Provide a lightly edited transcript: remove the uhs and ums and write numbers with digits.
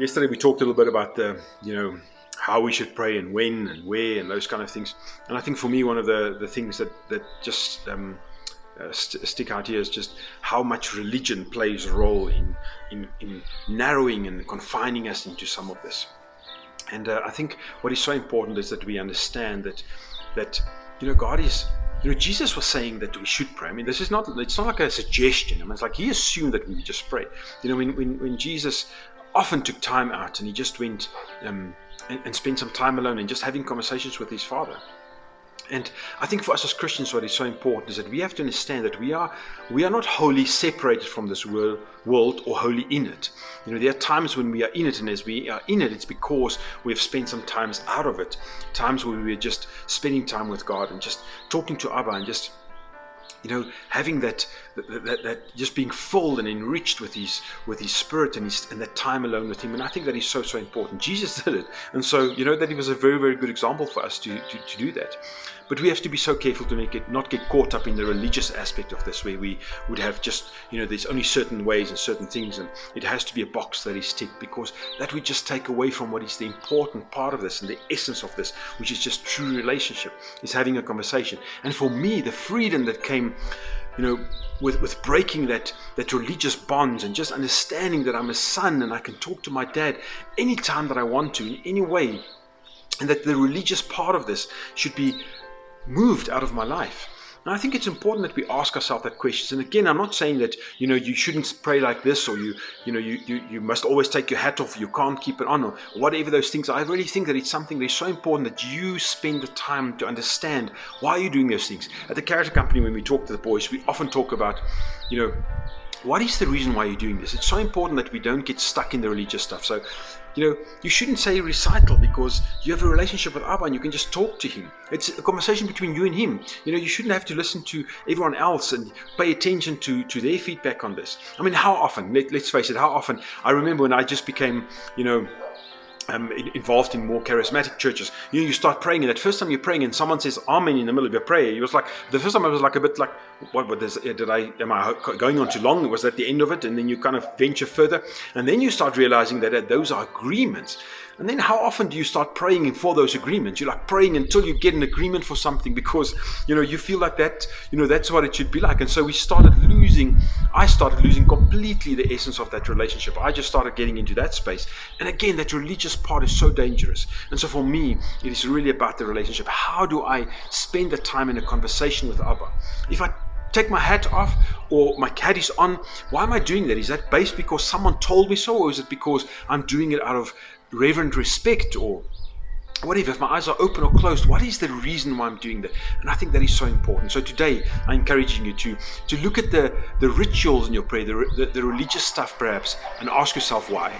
Yesterday we talked a little bit about how we should pray and when and where and those kind of things. And I think for me, one of the things that just stick out here is just how much religion plays a role in narrowing and confining us into some of this. And I think what is so important is that we understand that God is. Jesus was saying that we should pray. I mean, it's not like a suggestion. I mean, it's like he assumed that we would just pray. When Jesus often took time out and he just went and spent some time alone and just having conversations with his Father. And I think for us as Christians, what is so important is that we have to understand that we are not wholly separated from this world or wholly in it. There are times when we are in it, and as we are in it, it's because we have spent some times out of it. Times where we are just spending time with God and just talking to Abba and just having that just being filled and enriched with his spirit and that time alone with him. And I think that is so important. Jesus did it, and so that he was a very, very good example for us to do that. But we have to be so careful to not get caught up in the religious aspect of this, where we would have just there's only certain ways and certain things, and it has to be a box that is ticked, because that would just take away from what is the important part of this and the essence of this, which is just true relationship, is having a conversation. And for me, the freedom that came with breaking that religious bonds and just understanding that I'm a son and I can talk to my dad anytime that I want to, in any way, and that the religious part of this should be moved out of my life. And I think it's important that we ask ourselves that question. And again, I'm not saying that you shouldn't pray like this, or you must always take your hat off, you can't keep it on, or whatever those things. I really think that it's something that's so important that you spend the time to understand why you're doing those things. At the Character Company, when we talk to the boys, we often talk about what is the reason why you're doing this. It's so important that we don't get stuck in the religious stuff. So you shouldn't say recital, because you have a relationship with Abba and you can just talk to him. It's a conversation between you and him. You shouldn't have to listen to everyone else and pay attention to their feedback on this. I mean, how often, let's face it, how often, I remember when I just became, involved in more charismatic churches. You start praying, and at first time you're praying and someone says amen in the middle of your prayer, it was like, the first time I was like a bit like, am I going on too long? Was that the end of it? And then you kind of venture further, and then you start realizing that those are agreements. And then how often do you start praying for those agreements? You're like praying until you get an agreement for something, because you feel like that, that's what it should be like. And so I started losing completely the essence of that relationship. I just started getting into that space. And again, that religious part is so dangerous. And so for me, it is really about the relationship. How do I spend the time in a conversation with Abba? If I take my hat off or my hat is on, why am I doing that? Is that based because someone told me so, or is it because I'm doing it out of reverent respect, or whatever? If my eyes are open or closed, what is the reason why I'm doing that? And I think that is so important. So today I'm encouraging you to look at the rituals in your prayer, the religious stuff perhaps, and ask yourself why.